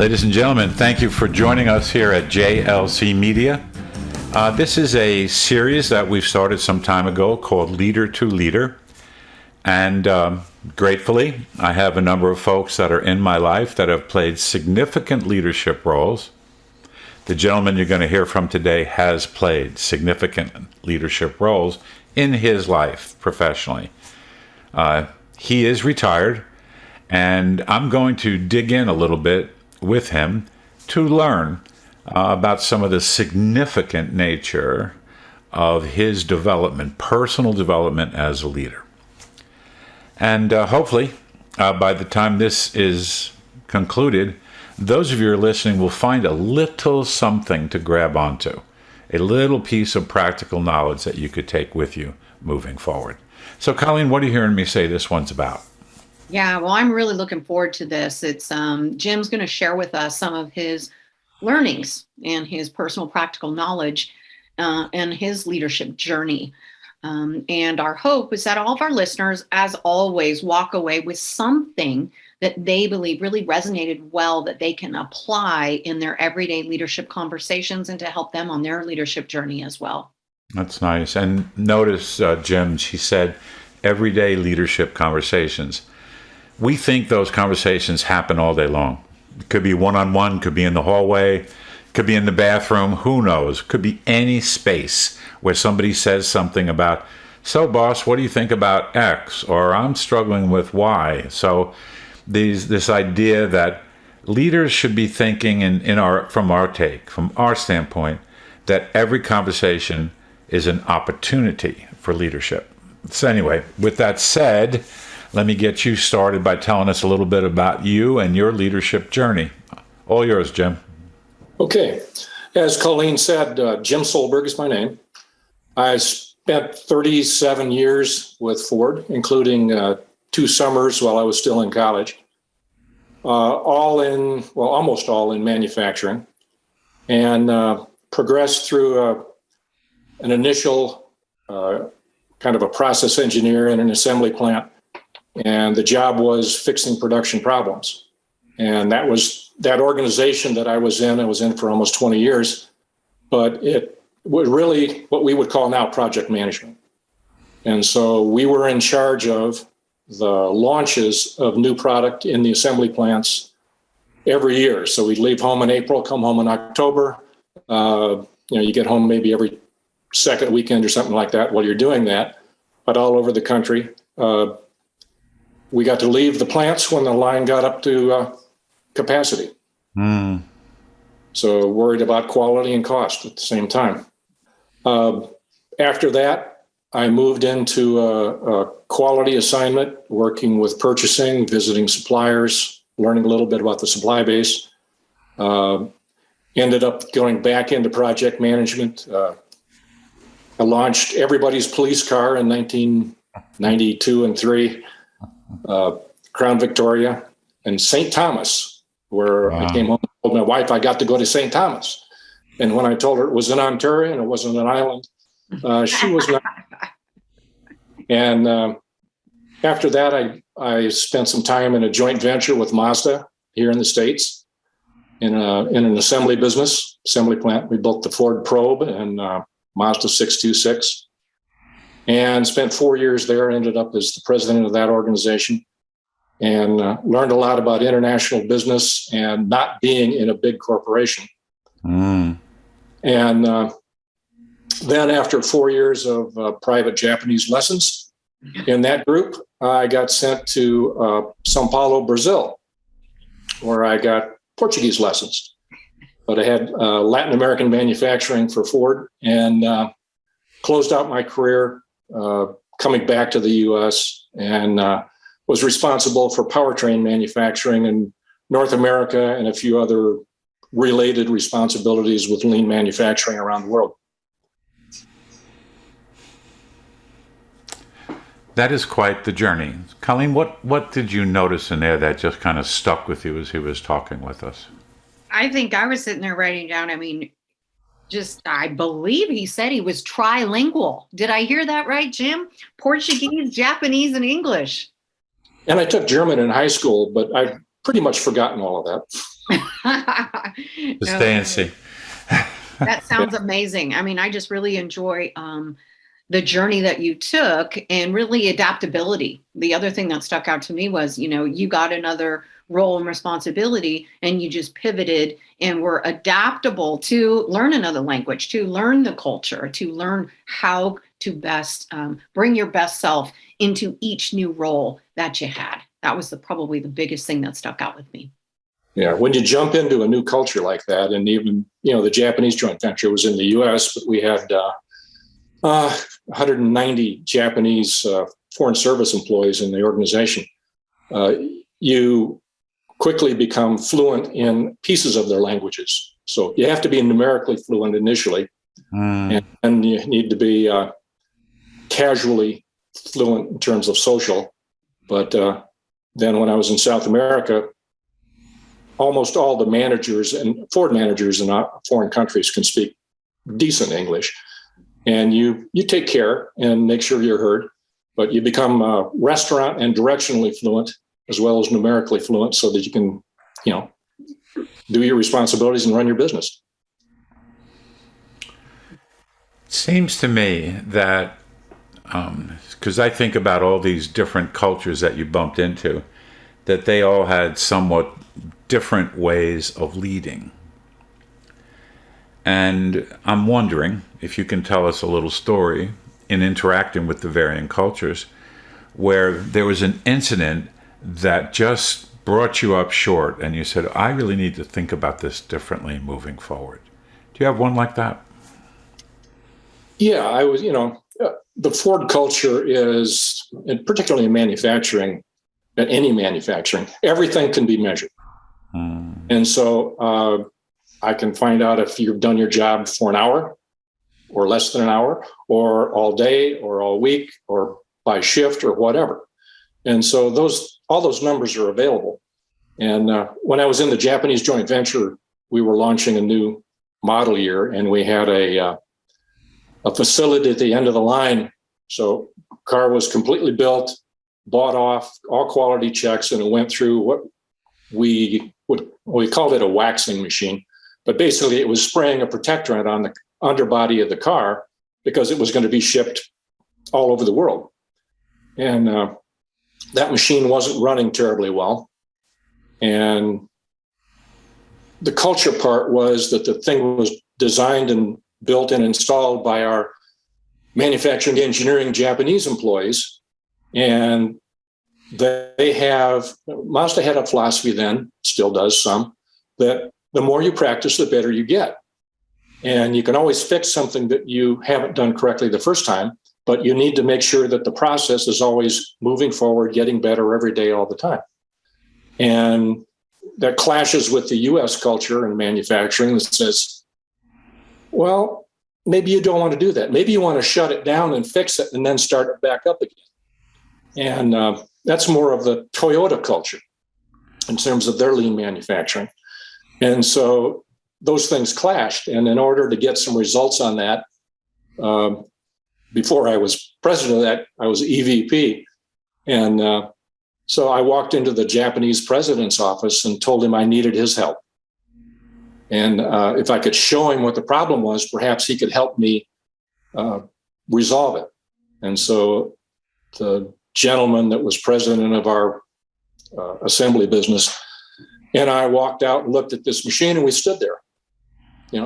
Ladies and gentlemen, thank you for joining us here at JLC Media. This is a series that we've started some time ago called Leader to Leader. And gratefully, I have a number of folks that are in my life that have played significant leadership roles. The gentleman you're going to hear from today has played significant leadership roles in his life professionally. He is retired, and I'm going to dig in a little bit with him to learn about some of the significant nature of his development, personal development as a leader. And hopefully, by the time this is concluded, those of you who are listening will find a little something to grab onto, a little piece of practical knowledge that you could take with you moving forward. So, Colleen, what are you hearing me say this one's about? Yeah, well, I'm really looking forward to this. It's Jim's going to share with us some of his learnings and his personal practical knowledge and his leadership journey. And our hope is that all of our listeners, as always, walk away with something that they believe really resonated well that they can apply in their everyday leadership conversations and to help them on their leadership journey as well. That's nice. And notice, Jim, she said everyday leadership conversations. We think those conversations happen all day long. It could be one-on-one, could be in the hallway, could be in the bathroom, who knows? Could be any space where somebody says something about, so boss, what do you think about X? Or I'm struggling with Y. So this idea that leaders should be thinking from our standpoint, that every conversation is an opportunity for leadership. So anyway, with that said, let me get you started by telling us a little bit about you and your leadership journey. All yours, Jim. Okay. As Colleen said, Jim Solberg is my name. I spent 37 years with Ford, including 2 summers while I was still in college, almost all in manufacturing, and progressed through an initial kind of a process engineer in an assembly plant. And the job was fixing production problems. And that was that organization that I was in for almost 20 years, but it was really what we would call now project management. And so we were in charge of the launches of new product in the assembly plants every year. So we'd leave home in April, come home in October. You get home maybe every second weekend or something like that while you're doing that, but all over the country. We got to leave the plants when the line got up to capacity. So worried about quality and cost at the same time. After that, I moved into a quality assignment, working with purchasing, visiting suppliers, learning a little bit about the supply base. Ended up going back into project management. I launched everybody's police car in 1992 and 3. Crown Victoria and St. Thomas, where I came home and told my wife I got to go to St. Thomas. And when I told her it was in Ontario and it wasn't an island, she was not. And after that, I spent some time in a joint venture with Mazda here in the States in an assembly plant. We built the Ford Probe and Mazda 626. And spent 4 years there, ended up as the president of that organization, and learned a lot about international business and not being in a big corporation. And then after 4 years of private Japanese lessons in that group, I got sent to Sao Paulo, Brazil, where I got Portuguese lessons. But I had Latin American manufacturing for Ford and closed out my career coming back to the U.S. and was responsible for powertrain manufacturing in North America and a few other related responsibilities with lean manufacturing around the world. That is quite the journey. Colleen, what did you notice in there that just kind of stuck with you as he was talking with us? I think I was sitting there writing down, I believe he said he was trilingual. Did I hear that right, Jim? Portuguese, Japanese, and English. And I took German in high school, but I've pretty much forgotten all of that. to stay and see. That sounds amazing. I mean, I just really enjoy the journey that you took and really adaptability. The other thing that stuck out to me was, you got another role and responsibility and you just pivoted and were adaptable to learn another language, to learn the culture, to learn how to best bring your best self into each new role that you had. That was probably the biggest thing that stuck out with me. Yeah, when you jump into a new culture like that, and even, the Japanese joint venture was in the U.S., but we had 190 Japanese foreign service employees in the organization. You quickly become fluent in pieces of their languages. So you have to be numerically fluent initially, and you need to be casually fluent in terms of social. But then when I was in South America, almost all the managers and Ford managers in foreign countries can speak decent English. And you take care and make sure you're heard, but you become restaurant and directionally fluent as well as numerically fluent so that you can, do your responsibilities and run your business. Seems to me that, because I think about all these different cultures that you bumped into, that they all had somewhat different ways of leading. And I'm wondering if you can tell us a little story in interacting with the varying cultures where there was an incident that just brought you up short and you said, I really need to think about this differently moving forward. Do you have one like that? Yeah, I was, the Ford culture is, and particularly in manufacturing, at any manufacturing, everything can be measured. And so I can find out if you've done your job for an hour or less than an hour or all day or all week or by shift or whatever. And so all those numbers are available. And when I was in the Japanese joint venture, we were launching a new model year and we had a facility at the end of the line. So car was completely built, bought off, all quality checks, and it went through what we called it a waxing machine. But basically it was spraying a protectorant on the underbody of the car because it was going to be shipped all over the world. And that machine wasn't running terribly well. And the culture part was that the thing was designed and built and installed by our manufacturing engineering Japanese employees. And Mazda had a philosophy then, still does some, that the more you practice, the better you get. And you can always fix something that you haven't done correctly the first time, but you need to make sure that the process is always moving forward, getting better every day, all the time. And that clashes with the US culture and manufacturing that says, well, maybe you don't want to do that. Maybe you want to shut it down and fix it and then start it back up again. And that's more of the Toyota culture in terms of their lean manufacturing. And so those things clashed. And in order to get some results on that, before I was president of that, I was EVP. And so I walked into the Japanese president's office and told him I needed his help. And if I could show him what the problem was, perhaps he could help me resolve it. And so the gentleman that was president of our assembly business and I walked out and looked at this machine, and we stood there,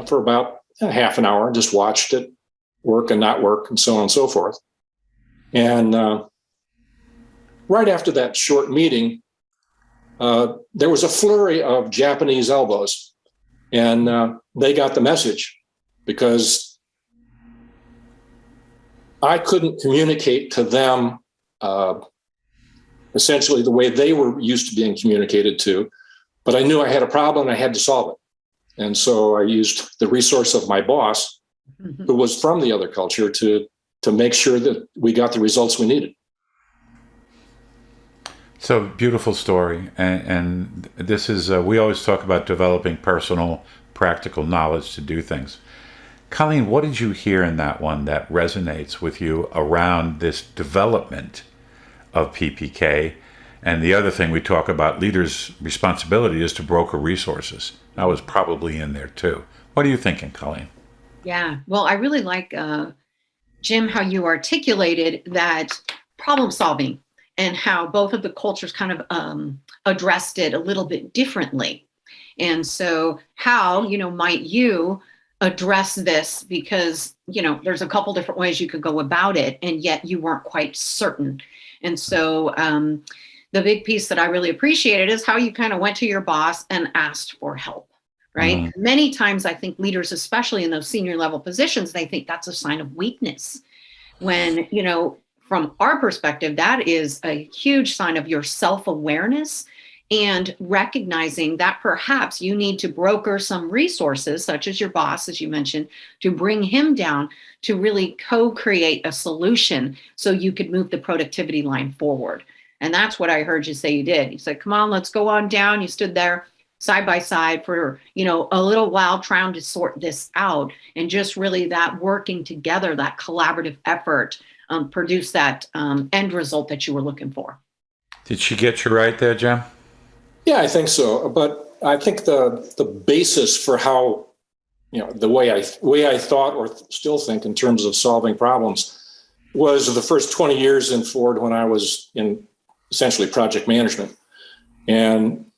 for about half an hour and just watched it work and not work and so on and so forth. And right after that short meeting, there was a flurry of Japanese elbows, and they got the message because I couldn't communicate to them essentially the way they were used to being communicated to, but I knew I had a problem and I had to solve it. And so I used the resource of my boss, who was from the other culture, to make sure that we got the results we needed. So beautiful story. And this is, we always talk about developing personal, practical knowledge to do things. Colleen, what did you hear in that one that resonates with you around this development of PPK And the other thing we talk about, leaders' responsibility is to broker resources. That was probably in there too. What are you thinking, Colleen? Yeah. Well, I really like, Jim, how you articulated that problem solving and how both of the cultures kind of addressed it a little bit differently. And so how, might you address this? Because, there's a couple different ways you could go about it, and yet you weren't quite certain. And so the big piece that I really appreciated is how you kind of went to your boss and asked for help, right? Mm-hmm. Many times I think leaders, especially in those senior level positions, they think that's a sign of weakness. When, from our perspective, that is a huge sign of your self-awareness and recognizing that perhaps you need to broker some resources, such as your boss, as you mentioned, to bring him down to really co-create a solution so you could move the productivity line forward. And that's what I heard you say you did. You said, come on, let's go on down. You stood there side by side for, a little while trying to sort this out, and just really that working together, that collaborative effort produced that end result that you were looking for. Did she get you right there, Jim? Yeah, I think so. But I think the basis for how, the way I thought or still think in terms of solving problems was the first 20 years in Ford when I was in essentially project management. And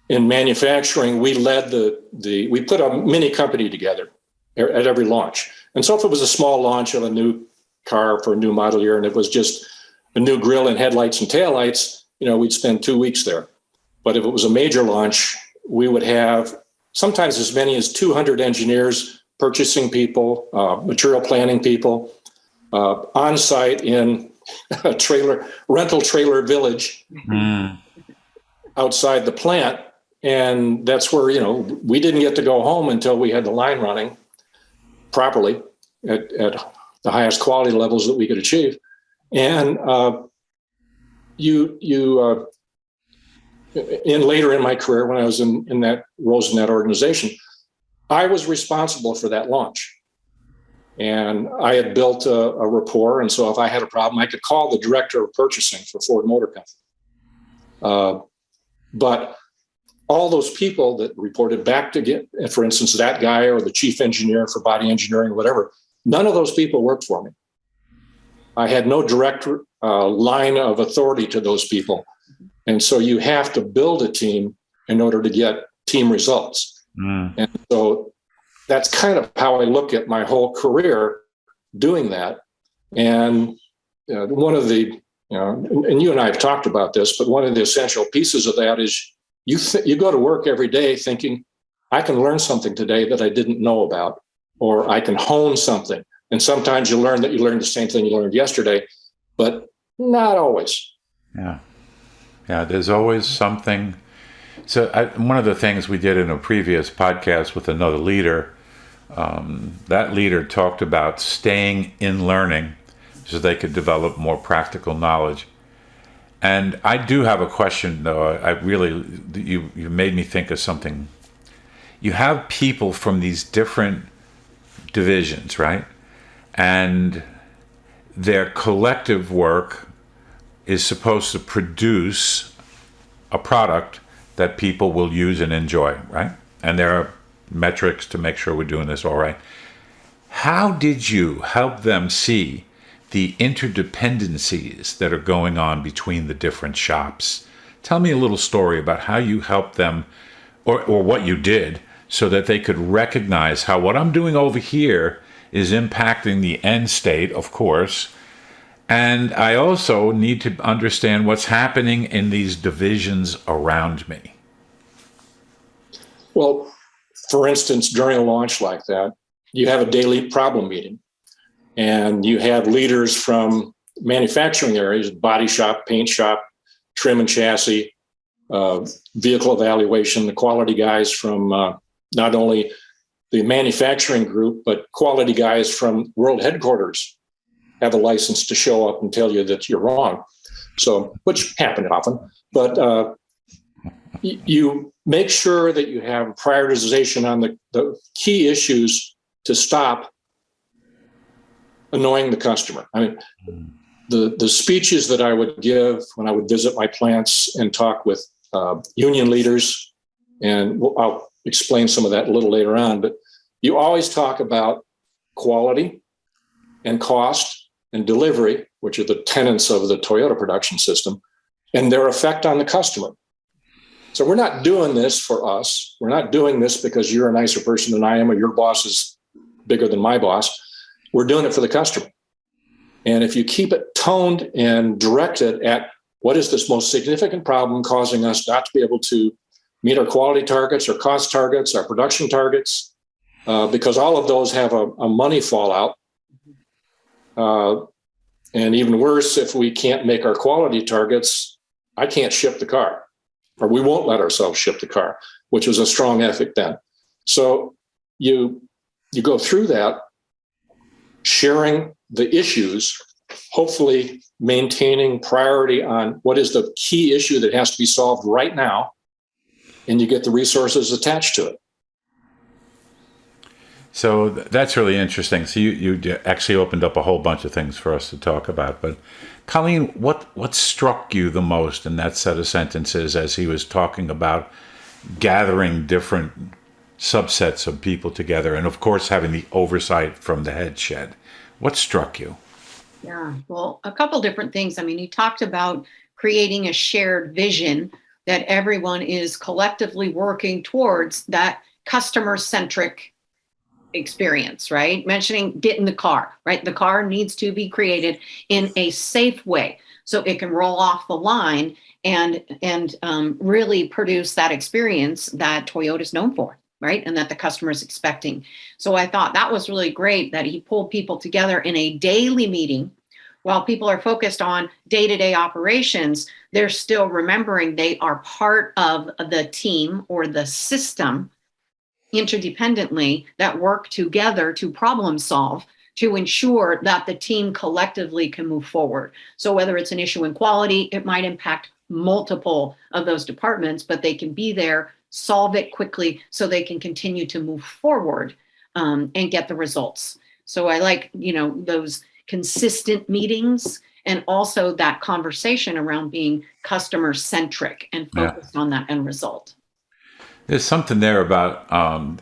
in manufacturing, we led we put a mini company together at every launch. And so if it was a small launch of a new car for a new model year and it was just a new grille and headlights and taillights, we'd spend 2 weeks there. But if it was a major launch, we would have sometimes as many as 200 engineers, purchasing people, material planning people, on site in a rental trailer village outside the plant. And that's where, we didn't get to go home until we had the line running properly at the highest quality levels that we could achieve. And later in my career, when I was in that roles in that organization, I was responsible for that launch. And I had built a rapport. And so if I had a problem, I could call the director of purchasing for Ford Motor Company. But all those people that reported back to get, for instance, that guy or the chief engineer for body engineering or whatever, none of those people worked for me. I had no direct line of authority to those people. And so you have to build a team in order to get team results. And so that's kind of how I look at my whole career doing that. And one of the, and you and I have talked about this, but one of the essential pieces of that is you go to work every day thinking, I can learn something today that I didn't know about, or I can hone something. And sometimes you learn that you learned the same thing you learned yesterday, but not always. Yeah. Yeah, there's always something. So one of the things we did in a previous podcast with another leader, that leader talked about staying in learning so they could develop more practical knowledge. And I do have a question, though. You made me think of something. You have people from these different divisions, right? And their collective work is supposed to produce a product that people will use and enjoy, right? And there are metrics to make sure we're doing this all right. How did you help them see the interdependencies that are going on between the different shops? Tell me a little story about how you helped them, or what you did, so that they could recognize how what I'm doing over here is impacting the end state, of course. And I also need to understand what's happening in these divisions around me. Well, for instance, during a launch like that, you have a daily problem meeting. And you have leaders from manufacturing areas, body shop, paint shop, trim and chassis, vehicle evaluation, the quality guys from not only the manufacturing group, but quality guys from world headquarters have a license to show up and tell you that you're wrong. So, which happened often, but you make sure that you have prioritization on the key issues to stop annoying the customer. I mean, the speeches that I would give when I would visit my plants and talk with union leaders, and I'll explain some of that a little later on, but you always talk about quality and cost and delivery, which are the tenets of the Toyota production system, and their effect on the customer. So we're not doing this for us. We're not doing this because you're a nicer person than I am or your boss is bigger than my boss. We're doing it for the customer. And if you keep it toned and directed at what is this most significant problem causing us not to be able to meet our quality targets, our cost targets, our production targets, because all of those have a money fallout. And even worse, if we can't make our quality targets, I can't ship the car, or we won't let ourselves ship the car, which was a strong ethic then. So you go through that, sharing the issues, hopefully maintaining priority on what is the key issue that has to be solved right now, and you get the resources attached to it. So that's really interesting. So you actually opened up a whole bunch of things for us to talk about. But Colleen, what struck you the most in that set of sentences as he was talking about gathering different subsets of people together, and of course having the oversight from the head shed? What struck you? Yeah, well, a couple different things. I mean, he talked about creating a shared vision that everyone is collectively working towards, that customer-centric experience, right? Mentioning get in the car, right? The car needs to be created in a safe way so it can roll off the line and really produce that experience that Toyota is known for, right? And that the customer is expecting. So I thought that was really great that he pulled people together in a daily meeting. While people are focused on day-to-day operations, they're still remembering they are part of the team or the system interdependently that work together to problem solve to ensure that the team collectively can move forward. So whether it's an issue in quality, it might impact multiple of those departments, but they can be there, solve it quickly so they can continue to move forward and get the results. So I like, those consistent meetings and also that conversation around being customer centric and focused on that end result. There's something there about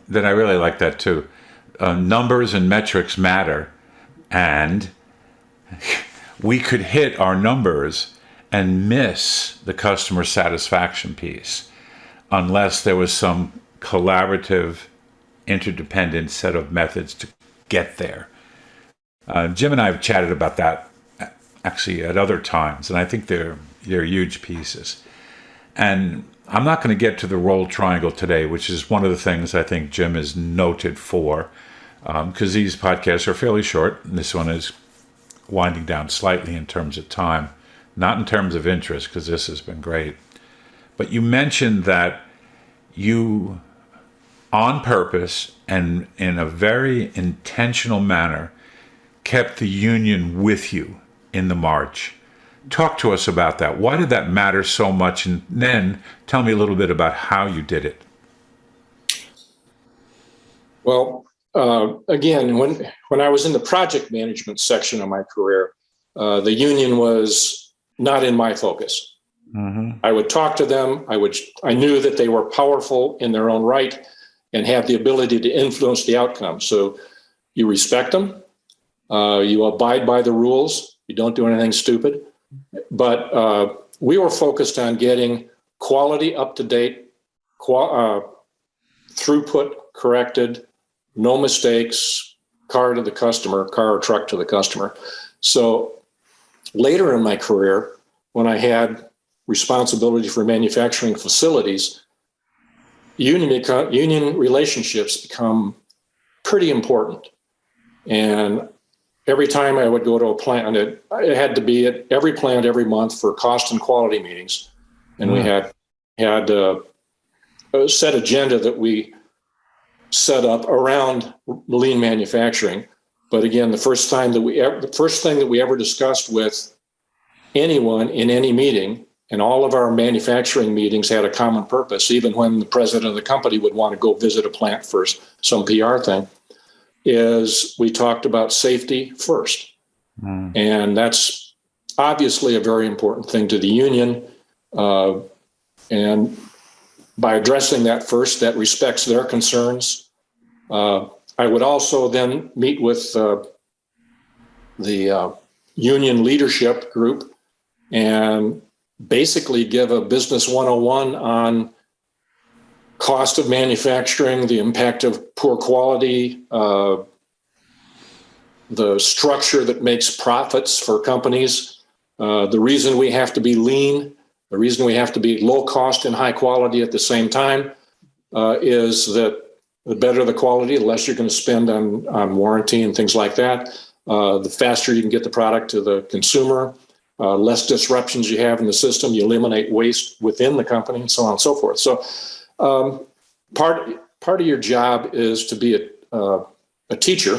that I really like that too. Numbers and metrics matter, and we could hit our numbers and miss the customer satisfaction piece unless there was some collaborative, interdependent set of methods to get there. Jim and I have chatted about that actually at other times, and I think they're huge pieces. And I'm not going to get to the role triangle today, which is one of the things I think Jim is noted for, because these podcasts are fairly short, and this one is winding down slightly in terms of time, not in terms of interest, because this has been great. But you mentioned that you, on purpose and in a very intentional manner, kept the union with you in the march. Talk to us about that. Why did that matter so much? And then tell me a little bit about how you did it. Well, again, when I was in the project management section of my career, the union was not in my focus. Mm-hmm. I would talk to them. I knew that they were powerful in their own right and had the ability to influence the outcome. So you respect them. You abide by the rules. You don't do anything stupid. But we were focused on getting quality up to date, throughput corrected, no mistakes, car or truck to the customer. So later in my career, when I had responsibility for manufacturing facilities, union relationships become pretty important. And every time I would go to a plant, it had to be at every plant every month for cost and quality meetings. And we had a set agenda that we set up around lean manufacturing. But again, the first thing that we ever discussed with anyone in any meeting, and all of our manufacturing meetings had a common purpose, even when the president of the company would want to go visit a plant for some PR thing, is we talked about safety first. And that's obviously a very important thing to the union. And by addressing that first, that respects their concerns. I would also then meet with the union leadership group and basically give a business 101 on cost of manufacturing, the impact of poor quality, the structure that makes profits for companies, the reason we have to be lean, the reason we have to be low cost and high quality at the same time is that the better the quality, the less you're going to spend on warranty and things like that. The faster you can get the product to the consumer, less disruptions you have in the system, you eliminate waste within the company, and so on and so forth. So part of your job is to be a teacher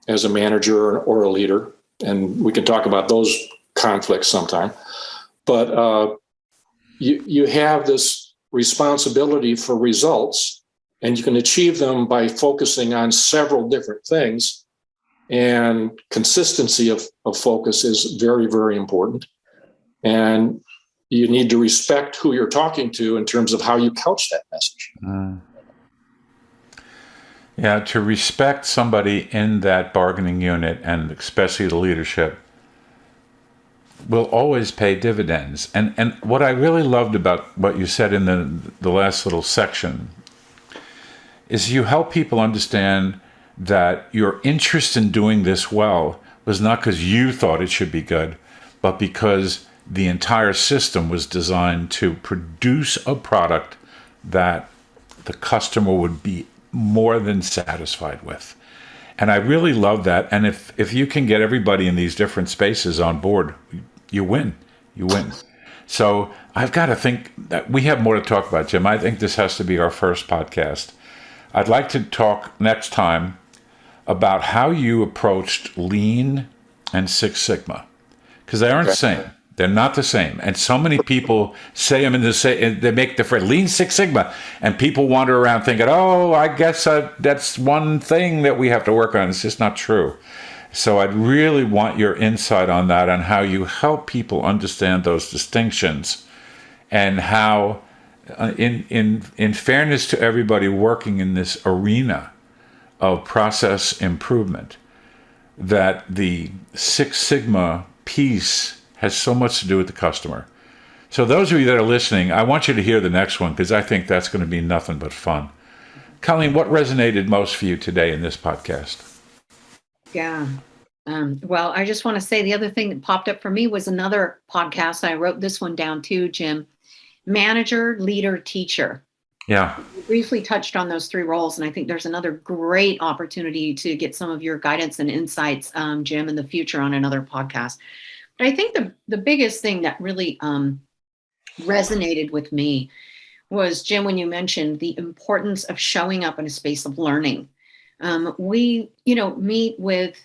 as a manager or a leader, and we can talk about those conflicts sometime. But you have this responsibility for results, and you can achieve them by focusing on several different things. And consistency of focus is very, very important. And you need to respect who you're talking to in terms of how you couch that message. Yeah, to respect somebody in that bargaining unit, and especially the leadership, will always pay dividends. And what I really loved about what you said in the last little section is you help people understand that your interest in doing this well was not because you thought it should be good, but because the entire system was designed to produce a product that the customer would be more than satisfied with. And I really love that. And if you can get everybody in these different spaces on board, you win. You win. So I've got to think that we have more to talk about, Jim. I think this has to be our first podcast. I'd like to talk next time about how you approached Lean and Six Sigma, because they aren't the same. They're not the same. And so many people say them in the same, they make the phrase Lean Six Sigma, and people wander around thinking, oh, I guess that's one thing that we have to work on. It's just not true. So I'd really want your insight on that, on how you help people understand those distinctions, and how, in fairness to everybody working in this arena of process improvement, that the Six Sigma piece has so much to do with the customer. So those of you that are listening, I want you to hear the next one, because I think that's going to be nothing but fun. Colleen, what resonated most for you today in this podcast? Yeah. Well, I just want to say the other thing that popped up for me was another podcast. I wrote this one down too, Jim. Manager, leader, teacher. Yeah. We briefly touched on those three roles, and I think there's another great opportunity to get some of your guidance and insights, Jim, in the future on another podcast. But I think the biggest thing that really resonated with me was, Jim, when you mentioned the importance of showing up in a space of learning. We, meet with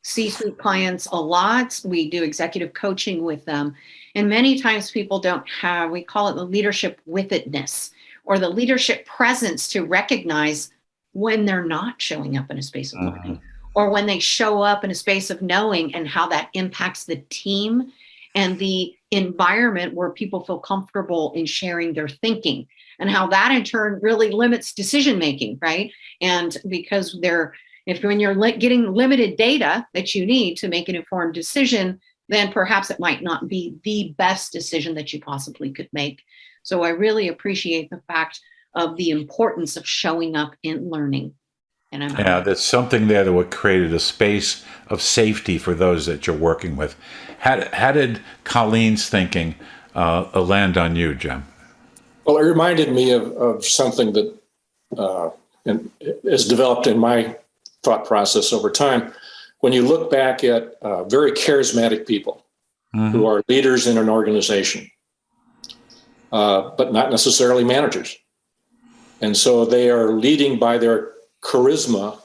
C-suite clients a lot. We do executive coaching with them. And many times people don't have, we call it the leadership with-itness, or the leadership presence to recognize when they're not showing up in a space of learning, or when they show up in a space of knowing, and how that impacts the team and the environment where people feel comfortable in sharing their thinking, and how that in turn really limits decision making, right? And because when you're getting limited data that you need to make an informed decision, then perhaps it might not be the best decision that you possibly could make. So I really appreciate the fact of the importance of showing up in learning. And there's something there that would create a space of safety for those that you're working with. How did Colleen's thinking land on you, Jim? Well, it reminded me of something that is developed in my thought process over time. When you look back at very charismatic people who are leaders in an organization, but not necessarily managers. And so they are leading by their charisma,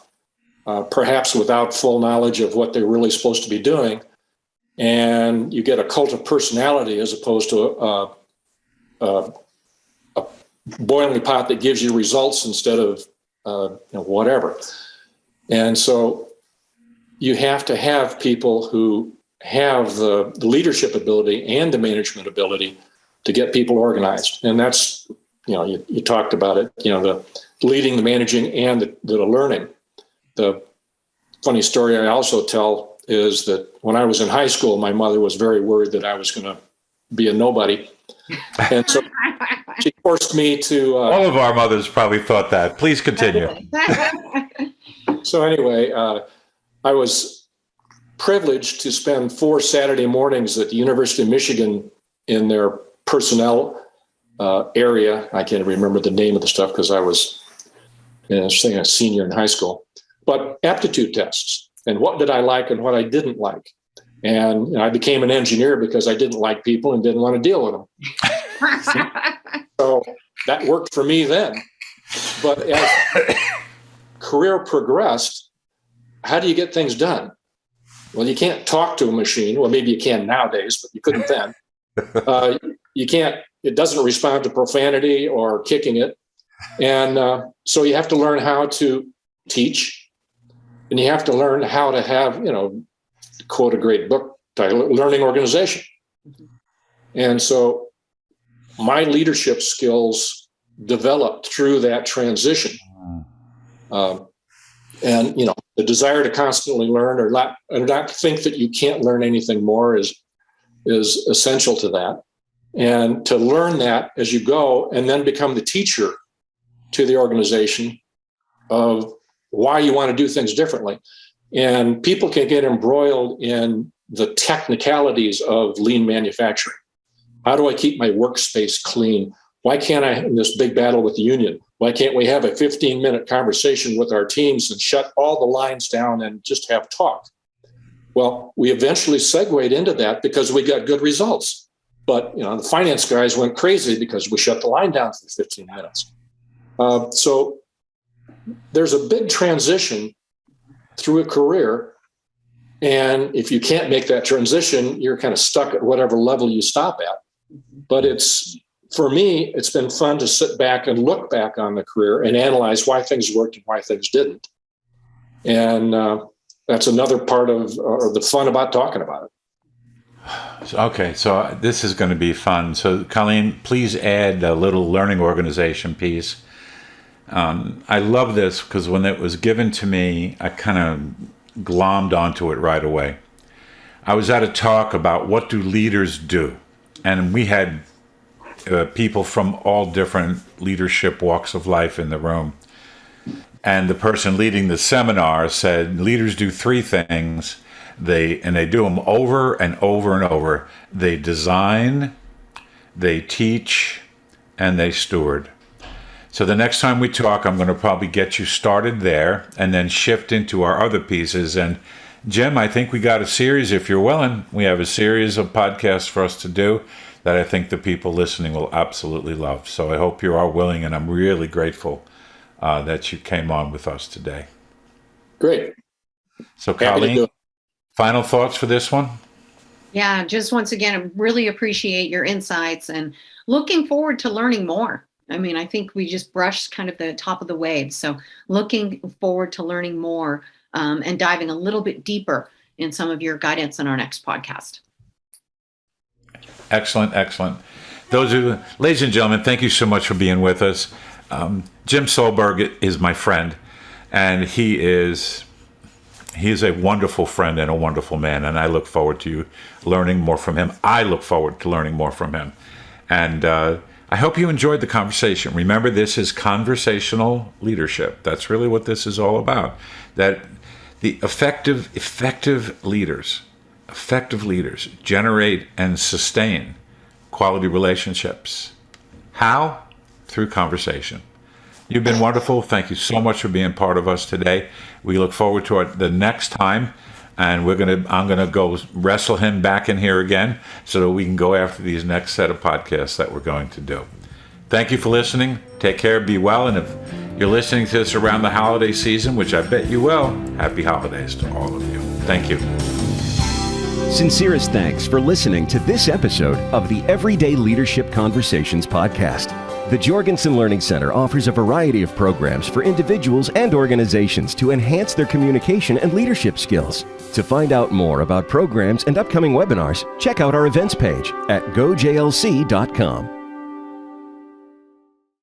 perhaps without full knowledge of what they're really supposed to be doing. And you get a cult of personality as opposed to a boiling pot that gives you results instead of whatever. And so you have to have people who have the leadership ability and the management ability to get people organized. And that's, you talked about it, the leading, the managing, and the learning. The funny story I also tell is that when I was in high school, my mother was very worried that I was going to be a nobody. And so she forced me to... All of our mothers probably thought that. Please continue. So anyway, I was privileged to spend 4 Saturday mornings at the University of Michigan in their personnel area. I can't remember the name of the stuff because I was a senior in high school. But aptitude tests and what did I like and what I didn't like. And I became an engineer because I didn't like people and didn't want to deal with them. So that worked for me then. But as career progressed, how do you get things done? Well, you can't talk to a machine. Well, maybe you can nowadays, but you couldn't then. You can't, it doesn't respond to profanity or kicking it. And so you have to learn how to teach, and you have to learn how to have, to quote a great book title, learning organization. And so my leadership skills developed through that transition. And, the desire to constantly learn or not think that you can't learn anything more is essential to that. And to learn that as you go and then become the teacher to the organization of why you want to do things differently. And people can get embroiled in the technicalities of lean manufacturing. How do I keep my workspace clean? Why can't I, in this big battle with the union, why can't we have a 15-minute conversation with our teams and shut all the lines down and just have talk? Well, we eventually segued into that because we got good results. But, the finance guys went crazy because we shut the line down for 15 minutes. So there's a big transition through a career. And if you can't make that transition, you're kind of stuck at whatever level you stop at. But for me, it's been fun to sit back and look back on the career and analyze why things worked and why things didn't. And that's another part of the fun about talking about it. Okay, so this is going to be fun. So, Colleen, please add a little learning organization piece. I love this because when it was given to me, I kind of glommed onto it right away. I was at a talk about what do leaders do, and we had people from all different leadership walks of life in the room. And the person leading the seminar said, leaders do 3 things. They do them over and over and over. They design, they teach, and they steward. So the next time we talk, I'm going to probably get you started there and then shift into our other pieces. And Jim, I think we got a series, if you're willing. We have a series of podcasts for us to do that I think the people listening will absolutely love. So I hope you are willing, and I'm really grateful that you came on with us today. Great. So Colleen, final thoughts for this one? Yeah, just once again, I really appreciate your insights and looking forward to learning more. I mean, I think we just brushed kind of the top of the wave. So looking forward to learning more and diving a little bit deeper in some of your guidance in our next podcast. Excellent, excellent. Ladies and gentlemen, thank you so much for being with us. Jim Solberg is my friend, and he is a wonderful friend and a wonderful man, and I look forward to learning more from him. I look forward to learning more from him. And I hope you enjoyed the conversation. Remember, this is conversational leadership. That's really what this is all about. That the effective leaders generate and sustain quality relationships. How? Through conversation. You've been wonderful. Thank you so much for being part of us today. We look forward to the next time, and I'm gonna go wrestle him back in here again so that we can go after these next set of podcasts that we're going to do. Thank you for listening. Take care, be well, and if you're listening to this around the holiday season, which I bet you will, happy holidays to all of you. Thank you. Sincerest thanks for listening to this episode of the Everyday Leadership Conversations podcast. The Jorgensen Learning Center offers a variety of programs for individuals and organizations to enhance their communication and leadership skills. To find out more about programs and upcoming webinars, check out our events page at gojlc.com.